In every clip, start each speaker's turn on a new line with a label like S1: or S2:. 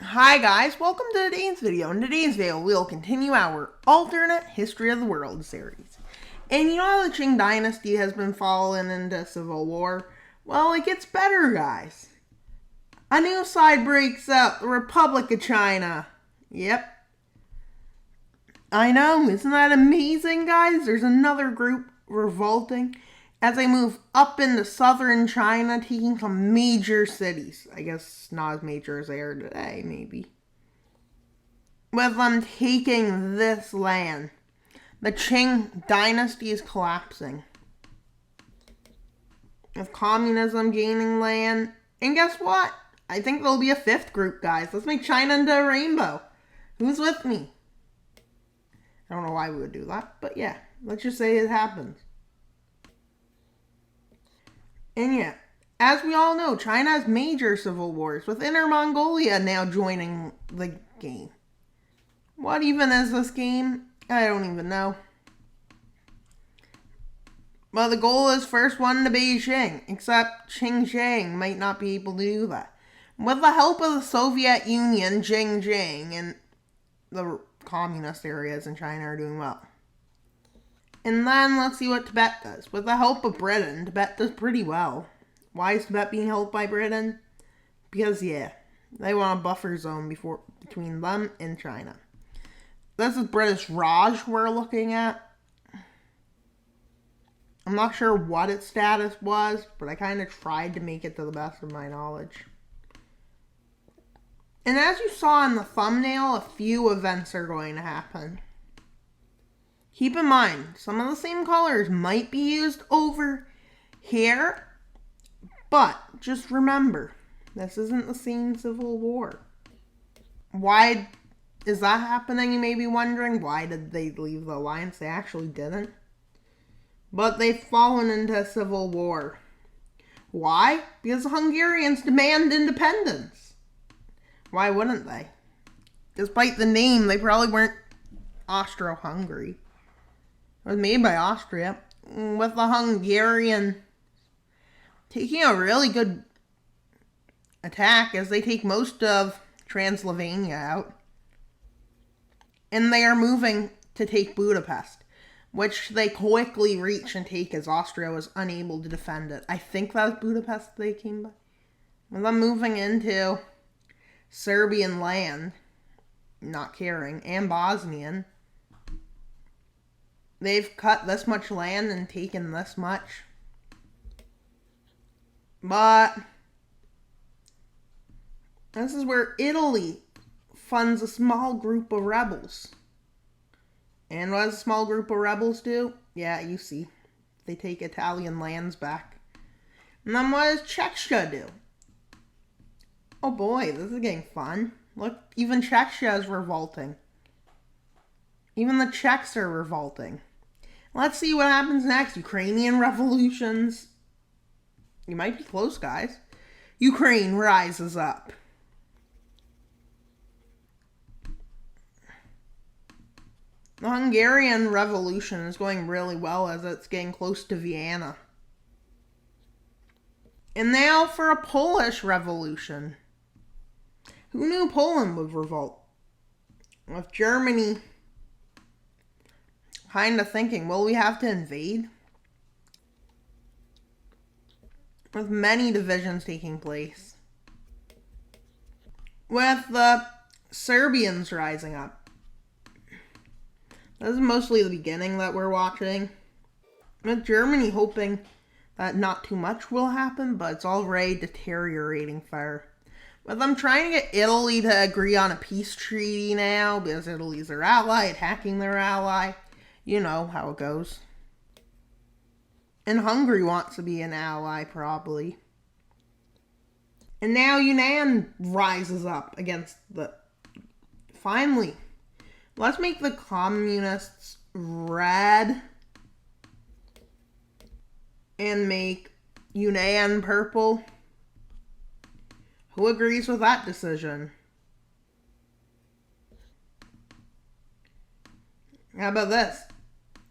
S1: Hi guys, welcome to today's video. In today's video, we'll continue our alternate history of the world series. And you know how the Qing dynasty has been falling into civil war? Well, it gets better, guys. A new side breaks out, the Republic of China. Yep. I know, isn't that amazing, guys? There's another group revolting as they move up into southern China, taking some major cities. I guess not as major as they are today, maybe. With them taking this land, the Qing dynasty is collapsing. With communism gaining land, and guess what? I think there'll be a fifth group, guys. Let's make China into a rainbow. Who's with me? I don't know why we would do that, but yeah, let's just say it happens. And yeah, as we all know, China has major civil wars, with Inner Mongolia now joining the game. What even is this game? I don't even know. Well, the goal is first one to Beijing, except Xinjiang might not be able to do that. With the help of the Soviet Union, Xinjiang and the communist areas in China are doing well. And then let's see what Tibet does. With the help of Britain, Tibet does pretty well. Why is Tibet being helped by Britain? Because, yeah, they want a buffer zone between them and China. This is British Raj we're looking at. I'm not sure what its status was, but I kind of tried to make it to the best of my knowledge. And as you saw in the thumbnail, a few events are going to happen. Keep in mind, some of the same colors might be used over here, but just remember, this isn't the same Civil War. Why is that happening, you may be wondering? Why did they leave the alliance? They actually didn't. But they've fallen into civil war. Why? Because the Hungarians demand independence. Why wouldn't they? Despite the name, they probably weren't Austro-Hungary. It was made by Austria, with the Hungarian taking a really good attack as they take most of Transylvania out. And they are moving to take Budapest, which they quickly reach and take as Austria was unable to defend it. I think that was Budapest they came by. With them moving into Serbian land, not caring, and Bosnian, they've cut this much land and taken this much. But this is where Italy funds a small group of rebels. And what does a small group of rebels do? Yeah, you see. They take Italian lands back. And then what does Czechia do? Oh boy, this is getting fun. Look, even Czechia is revolting. Even the Czechs are revolting. Let's see what happens next. Ukrainian revolutions. You might be close, guys. Ukraine rises up. The Hungarian Revolution is going really well as it's getting close to Vienna. And now for a Polish Revolution. Who knew Poland would revolt? With Germany kind of thinking, will we have to invade? With many divisions taking place. With the Serbians rising up. This is mostly the beginning that we're watching. With Germany hoping that not too much will happen, but it's already deteriorating far. With them trying to get Italy to agree on a peace treaty now, because Italy's their ally, attacking their ally. You know how it goes. And Hungary wants to be an ally, probably. And now Yunnan rises up against the... Finally. Let's make the communists red. And make Yunnan purple. Who agrees with that decision? How about this?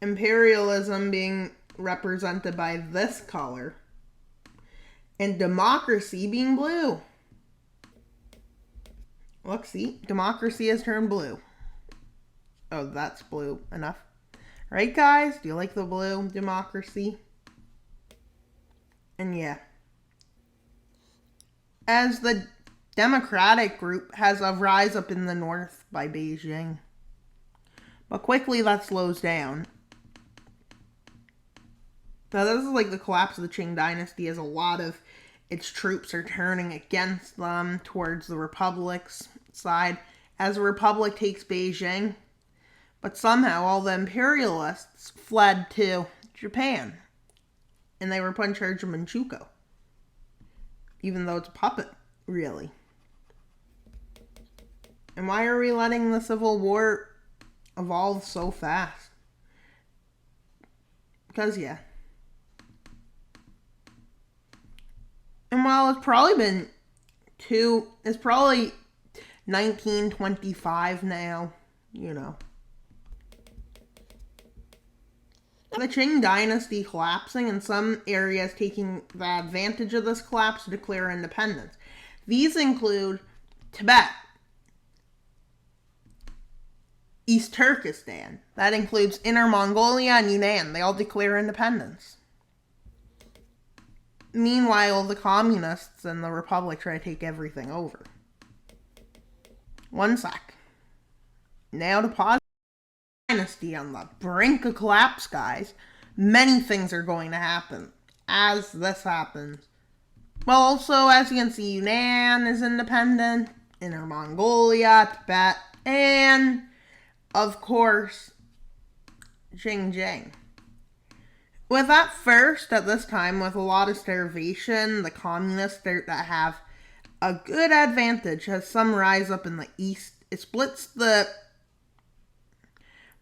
S1: Imperialism being represented by this color. And democracy being blue. Look, see? Democracy has turned blue. Oh, that's blue enough. Right, guys? Do you like the blue democracy? And yeah. As the Democratic group has a rise up in the north by Beijing. But quickly that slows down. Now this is like the collapse of the Qing dynasty, as a lot of its troops are turning against them towards the Republic's side as the Republic takes Beijing. But somehow all the imperialists fled to Japan. And they were put in charge of Manchukuo. Even though it's a puppet, really. And why are we letting the Civil War evolve so fast? Because, yeah. And while it's probably 1925 now, you know. The Qing dynasty collapsing, and some areas taking the advantage of this collapse to declare independence. These include Tibet, East Turkestan. That includes Inner Mongolia and Yunnan. They all declare independence. Meanwhile, the communists and the Republic try to take everything over. One sec. Now to pause. Dynasty on the brink of collapse, guys. Many things are going to happen as this happens. Well, also, as you can see, Yunnan is independent, Inner Mongolia, Tibet, and, of course, Xinjiang. With that first, at this time, with a lot of starvation, the communists that have a good advantage as some rise up in the east. It splits the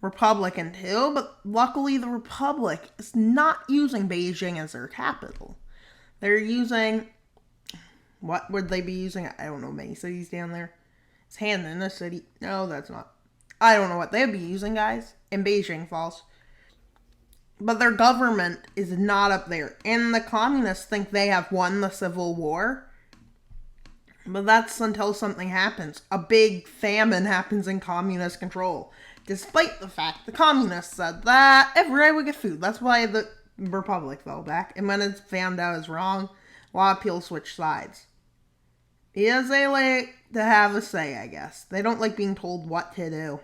S1: Republic in two, but luckily the Republic is not using Beijing as their capital. They're using, what would they be using? I don't know, many cities down there. Is Handan a city? No, that's not. I don't know what they'd be using, guys. In Beijing Falls. But their government is not up there. And the communists think they have won the Civil War. But that's until something happens. A big famine happens in communist control. Despite the fact the communists said that everybody would get food. That's why the Republic fell back. And when it's found out it's wrong, a lot of people switch sides. Because they like to have a say, I guess. They don't like being told what to do.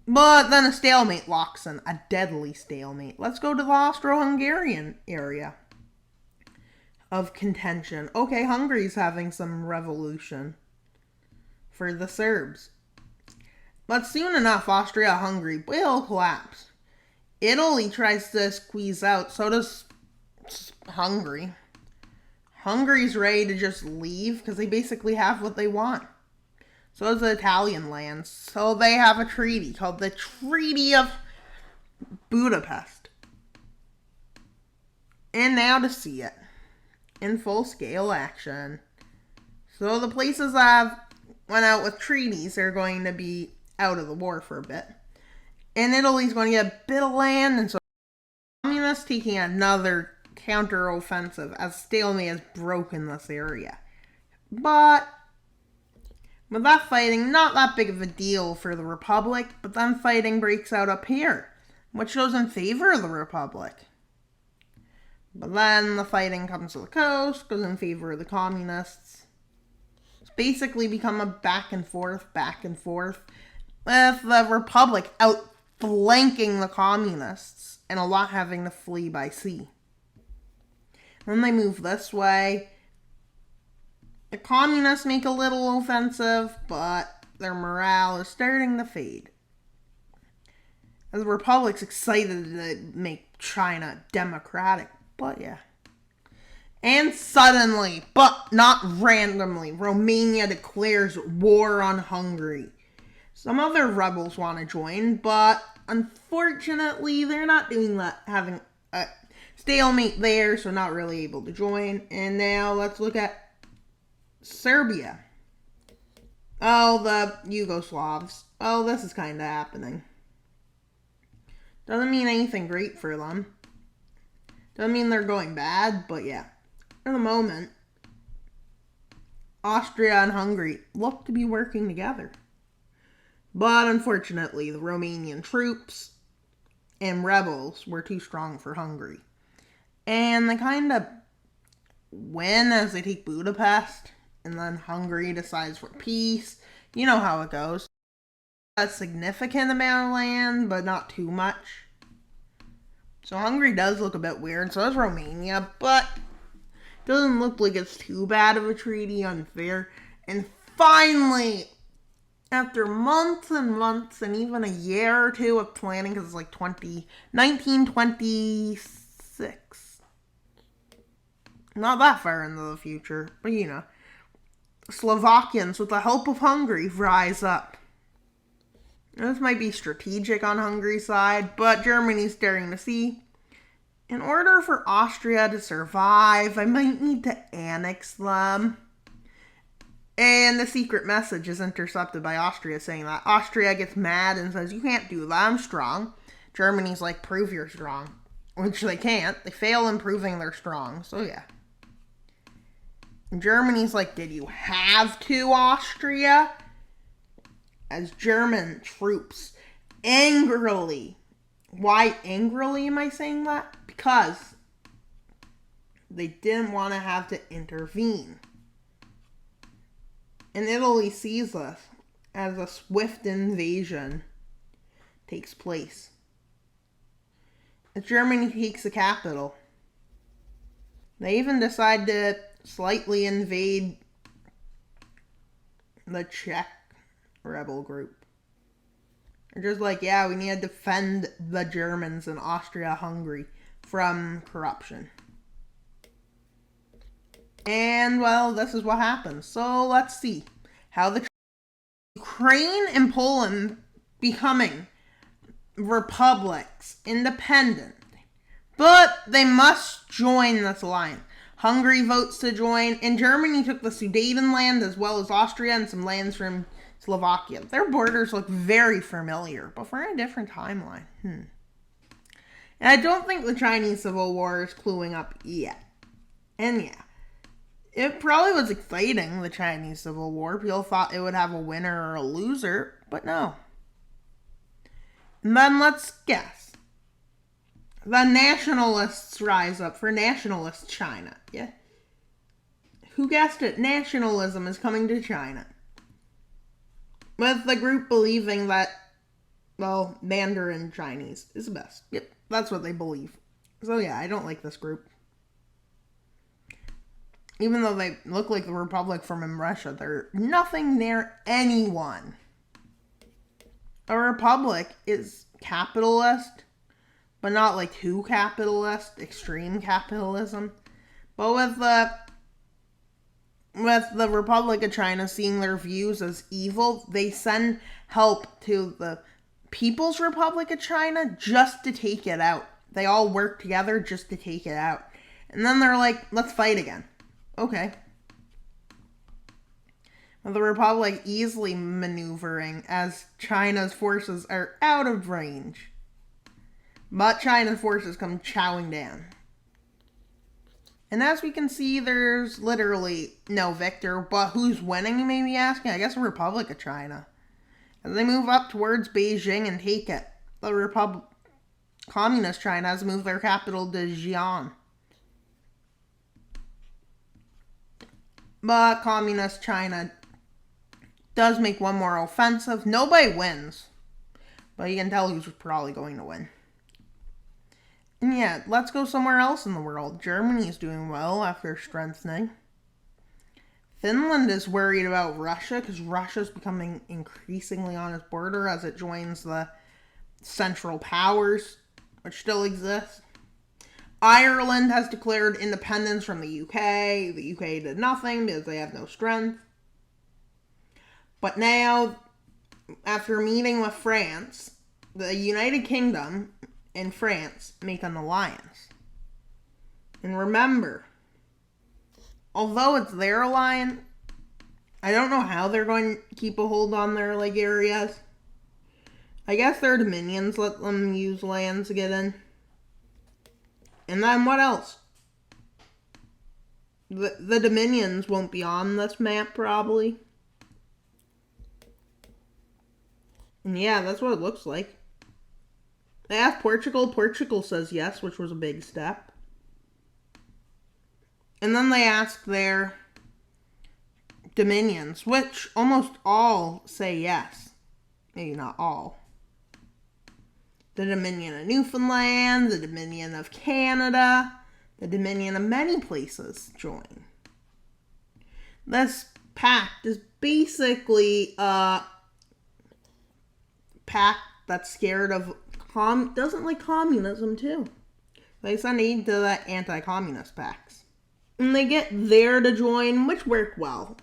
S1: But then a stalemate locks in. A deadly stalemate. Let's go to the Austro-Hungarian area of contention. Okay, Hungary's having some revolution for the Serbs. But soon enough, Austria-Hungary will collapse. Italy tries to squeeze out, so does Hungary. Hungary's ready to just leave because they basically have what they want. So does the Italian lands. So they have a treaty called the Treaty of Budapest. And now to see it in full-scale action. So the places that have went out with treaties are going to be out of the war for a bit. And Italy's going to get a bit of land, and so the communists taking another counter-offensive as stalemate has broken this area. But with that fighting, not that big of a deal for the Republic, but then fighting breaks out up here, which goes in favor of the Republic. But then the fighting comes to the coast, goes in favor of the communists. It's basically become a back and forth, with the Republic outflanking the communists, and a lot having to flee by sea. Then they move this way. The communists make a little offensive, but their morale is starting to fade. As the Republic's excited to make China democratic, but yeah. And suddenly, but not randomly, Romania declares war on Hungary. Some other rebels want to join, but unfortunately, they're not doing that, having a stalemate there, so not really able to join. And now let's look at Serbia. Oh, the Yugoslavs. Oh, this is kind of happening. Doesn't mean anything great for them. Doesn't mean they're going bad, but yeah. For the moment, Austria and Hungary looked to be working together. But unfortunately, the Romanian troops and rebels were too strong for Hungary. And they kind of win as they take Budapest, and then Hungary decides for peace. You know how it goes. A significant amount of land, but not too much. So Hungary does look a bit weird, so does Romania, but it doesn't look like it's too bad of a treaty, unfair. And finally, after months and months and even a year or two of planning, because it's like 1926. Not that far into the future, but you know. Slovakians, with the help of Hungary, rise up. This might be strategic on Hungary's side, but Germany's staring to see. In order for Austria to survive, I might need to annex them. And the secret message is intercepted by Austria saying that. Austria gets mad and says, you can't do that, I'm strong. Germany's like, prove you're strong. Which they can't. They fail in proving they're strong, so yeah. And Germany's like, did you have to, Austria? As German troops angrily. Why angrily am I saying that? Because they didn't want to have to intervene. And Italy sees this as a swift invasion takes place. As Germany takes the capital, they even decide to slightly invade the Czech rebel group. They're just like, yeah, we need to defend the Germans in Austria-Hungary from corruption. And, well, this is what happens. So, let's see how the Ukraine and Poland becoming republics, independent. But they must join this alliance. Hungary votes to join, and Germany took the Sudetenland as well as Austria and some lands from Slovakia. Their borders look very familiar, but for a different timeline. And I don't think the Chinese Civil War is cluing up yet. And yeah, it probably was exciting, the Chinese Civil War. People thought it would have a winner or a loser, but no. And then let's guess. The nationalists rise up for nationalist China. Yeah. Who guessed it? Nationalism is coming to China. With the group believing that, well, Mandarin Chinese is the best. Yep, that's what they believe. So yeah, I don't like this group. Even though they look like the Republic from Russia, they're nothing near anyone. A republic is capitalist, but not like too capitalist, extreme capitalism. But with the Republic of China seeing their views as evil, they send help to the People's Republic of China just to take it out. They all work together just to take it out. And then they're like, let's fight again. Okay. The Republic easily maneuvering as China's forces are out of range. But China's forces come chowing down. And as we can see, there's literally no victor. But who's winning, you may be asking? I guess the Republic of China. As they move up towards Beijing and take it, the Communist China has moved their capital to Xi'an. But Communist China does make one more offensive. Nobody wins. But you can tell who's probably going to win. And yeah, let's go somewhere else in the world. Germany is doing well after strengthening. Finland is worried about Russia because Russia's becoming increasingly on its border as it joins the Central Powers, which still exist. Ireland has declared independence from the UK. The UK did nothing because they have no strength. But now, after meeting with France, the United Kingdom and France make an alliance. And remember, although it's their alliance, I don't know how they're going to keep a hold on their areas. I guess their dominions let them use lands to get in. And then what else? The Dominions won't be on this map, probably. And yeah, that's what it looks like. They asked Portugal. Portugal says yes, which was a big step. And then they asked their Dominions, which almost all say yes. Maybe not all. The Dominion of Newfoundland, the Dominion of Canada, the Dominion of many places join. This pact is basically a pact that's scared of doesn't like communism too. They send aid to the anti-communist pacts. And they get there to join, which worked well.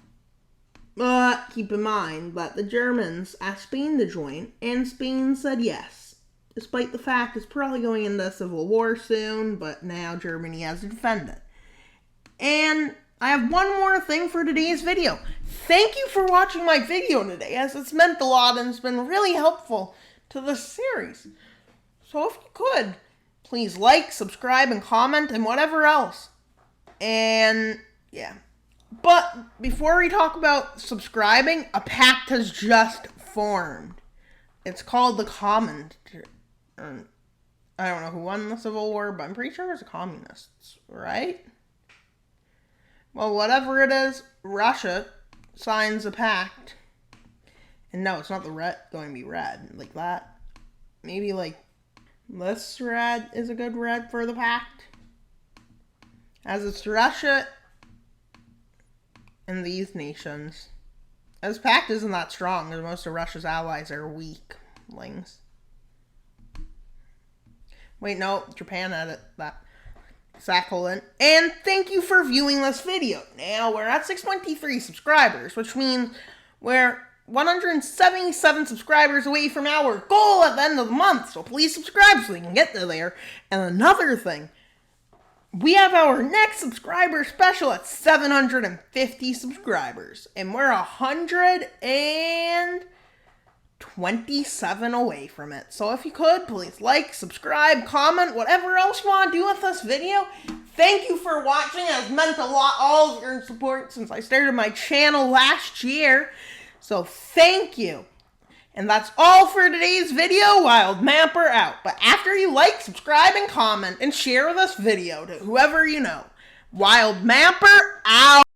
S1: But keep in mind that the Germans asked Spain to join, and Spain said yes. Despite the fact it's probably going into a civil war soon, but now Germany has to defend it. And I have one more thing for today's video. Thank you for watching my video today, as it's meant a lot and it's been really helpful to this series. So if you could, please like, subscribe, and comment, and whatever else. And yeah. But before we talk about subscribing, a pact has just formed. It's called the Common. I don't know who won the Civil War, but I'm pretty sure it's the communists, right? Well, whatever it is, Russia signs a pact. And no, it's not the red going to be red like that. Maybe like this red is a good red for the pact. As it's Russia and these nations. This pact isn't that strong, because most of Russia's allies are weaklings. Wait, no, Japan added that. Sakhalin. And thank you for viewing this video. Now we're at 623 subscribers, which means we're 177 subscribers away from our goal at the end of the month. So please subscribe so we can get to there. And another thing, we have our next subscriber special at 750 subscribers. And we're 127 away from it. So if you could, please like, subscribe, comment, whatever else you want to do with this video. Thank you for watching. It's meant a lot, all of your support since I started my channel last year. So thank you. And that's all for today's video. Wild Mapper out. But after you like, subscribe, and comment, and share this video to whoever you know. Wild Mapper out.